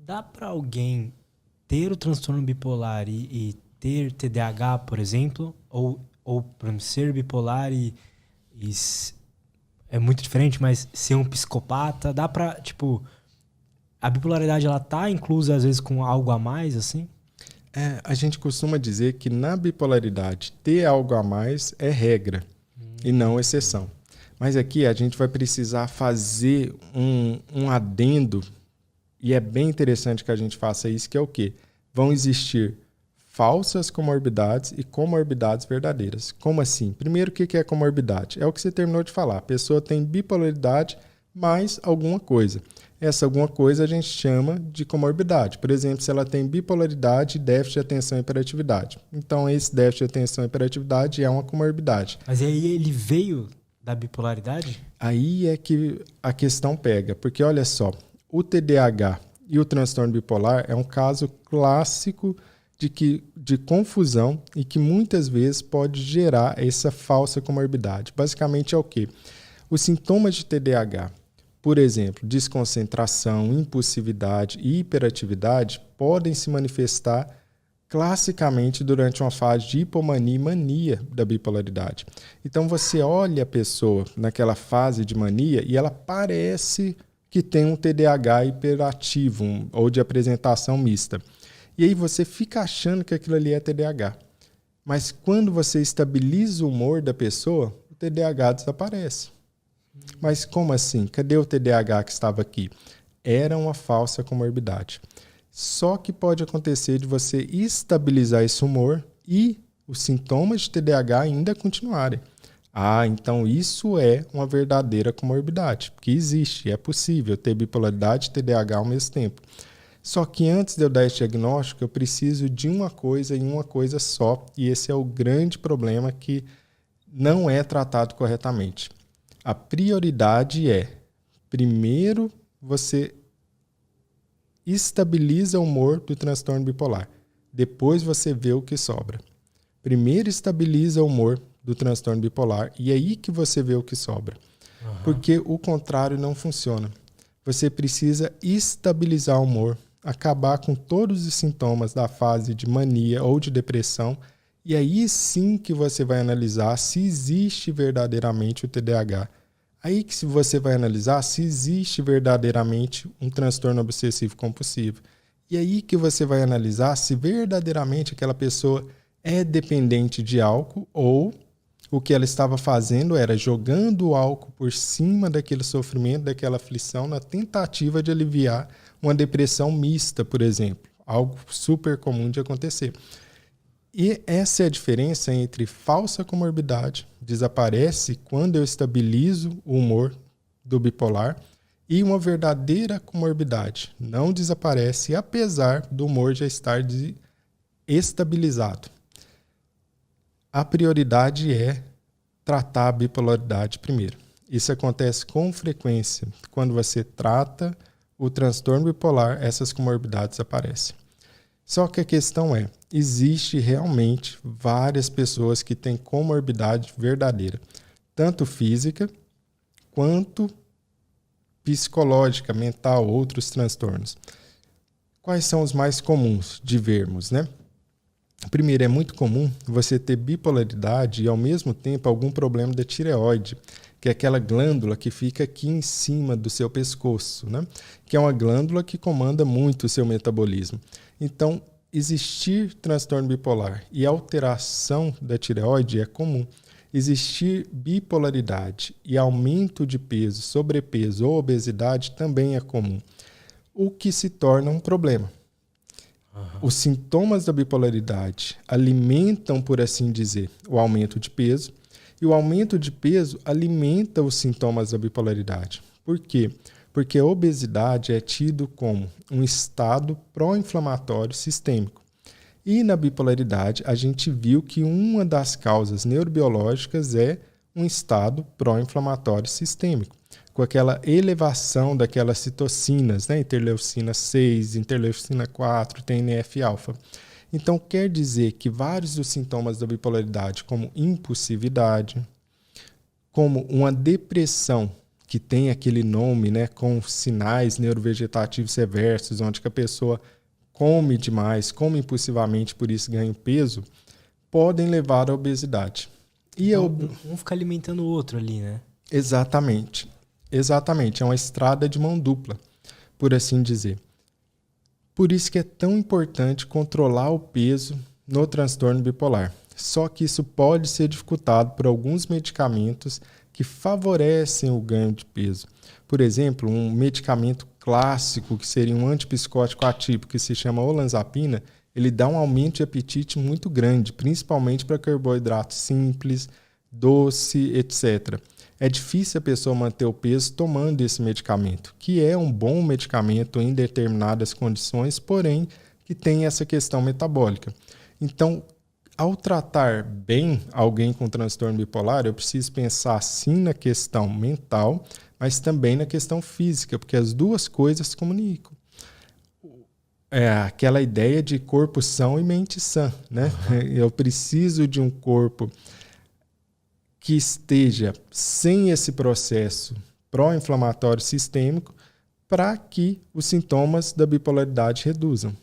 Dá para alguém ter o transtorno bipolar e ter TDAH, por exemplo? Ou por exemplo, ser bipolar é muito diferente, mas ser um psicopata? Dá pra, tipo, a bipolaridade ela tá inclusa às vezes com algo a mais, assim? A gente costuma dizer que na bipolaridade ter algo a mais é regra e não exceção. Mas aqui a gente vai precisar fazer um adendo, e é bem interessante que a gente faça isso, que é o quê? Vão existir falsas comorbidades e comorbidades verdadeiras. Como assim? Primeiro, o que é comorbidade? É o que você terminou de falar. A pessoa tem bipolaridade mais alguma coisa. Essa alguma coisa a gente chama de comorbidade. Por exemplo, se ela tem bipolaridade e déficit de atenção e hiperatividade. Então, esse déficit de atenção e hiperatividade é uma comorbidade. Mas aí ele veio da bipolaridade? Aí é que a questão pega. Porque, olha só, o TDAH e o transtorno bipolar é um caso clássico de confusão e que muitas vezes pode gerar essa falsa comorbidade. Basicamente é o quê? Os sintomas de TDAH, por exemplo, desconcentração, impulsividade e hiperatividade, podem se manifestar classicamente durante uma fase de hipomania e mania da bipolaridade. Então você olha a pessoa naquela fase de mania e ela parece que tem um TDAH hiperativo ou de apresentação mista. E aí você fica achando que aquilo ali é TDAH. Mas quando você estabiliza o humor da pessoa, o TDAH desaparece. Mas como assim? Cadê o TDAH que estava aqui? Era uma falsa comorbidade. Só que pode acontecer de você estabilizar esse humor e os sintomas de TDAH ainda continuarem. Então isso é uma verdadeira comorbidade, que existe, é possível ter bipolaridade e TDAH ao mesmo tempo. Só que antes de eu dar esse diagnóstico, eu preciso de uma coisa e uma coisa só, e esse é o grande problema que não é tratado corretamente. A prioridade é, primeiro, você estabiliza o humor do transtorno bipolar. Depois você vê o que sobra. Primeiro estabiliza o humor do transtorno bipolar e é aí que você vê o que sobra. Porque o contrário não funciona. Você precisa estabilizar o humor, acabar com todos os sintomas da fase de mania ou de depressão, e aí sim que você vai analisar se existe verdadeiramente o TDAH. Aí que você vai analisar se existe verdadeiramente um transtorno obsessivo compulsivo. E aí que você vai analisar se verdadeiramente aquela pessoa é dependente de álcool ou o que ela estava fazendo era jogando o álcool por cima daquele sofrimento, daquela aflição, na tentativa de aliviar uma depressão mista, por exemplo. Algo super comum de acontecer. E essa é a diferença entre falsa comorbidade, desaparece quando eu estabilizo o humor do bipolar, e uma verdadeira comorbidade, não desaparece apesar do humor já estar estabilizado. A prioridade é tratar a bipolaridade primeiro. Isso acontece com frequência. Quando você trata o transtorno bipolar, essas comorbidades aparecem. Só que a questão é, existe realmente várias pessoas que têm comorbidade verdadeira, tanto física quanto psicológica, mental, outros transtornos. Quais são os mais comuns de vermos, né? Primeiro, é muito comum você ter bipolaridade e, ao mesmo tempo, algum problema da tireoide, que é aquela glândula que fica aqui em cima do seu pescoço, né? Que é uma glândula que comanda muito o seu metabolismo. Então, existir transtorno bipolar e alteração da tireoide é comum. Existir bipolaridade e aumento de peso, sobrepeso ou obesidade também é comum, o que se torna um problema. Os sintomas da bipolaridade alimentam, por assim dizer, o aumento de peso, e o aumento de peso alimenta os sintomas da bipolaridade. Por quê? Porque a obesidade é tido como um estado pró-inflamatório sistêmico. E na bipolaridade, a gente viu que uma das causas neurobiológicas é um estado pró-inflamatório sistêmico, com aquela elevação daquelas citocinas, né? Interleucina 6, interleucina 4, TNF-alfa. Então, quer dizer que vários dos sintomas da bipolaridade, como impulsividade, como uma depressão que tem aquele nome, né, com sinais neurovegetativos reversos, onde que a pessoa come demais, come impulsivamente, por isso ganha peso, podem levar à obesidade. E então, um fica alimentando o outro ali, né? Exatamente. Exatamente. É uma estrada de mão dupla, por assim dizer. Por isso que é tão importante controlar o peso no transtorno bipolar. Só que isso pode ser dificultado por alguns medicamentos que favorecem o ganho de peso. Por exemplo, um medicamento clássico, que seria um antipsicótico atípico, que se chama olanzapina, ele dá um aumento de apetite muito grande, principalmente para carboidratos simples, doce, etc. É difícil a pessoa manter o peso tomando esse medicamento, que é um bom medicamento em determinadas condições, porém que tem essa questão metabólica. Então, ao tratar bem alguém com transtorno bipolar, eu preciso pensar sim na questão mental, mas também na questão física, porque as duas coisas se comunicam. É aquela ideia de corpo são e mente sã, né? Eu preciso de um corpo que esteja sem esse processo pró-inflamatório sistêmico para que os sintomas da bipolaridade reduzam.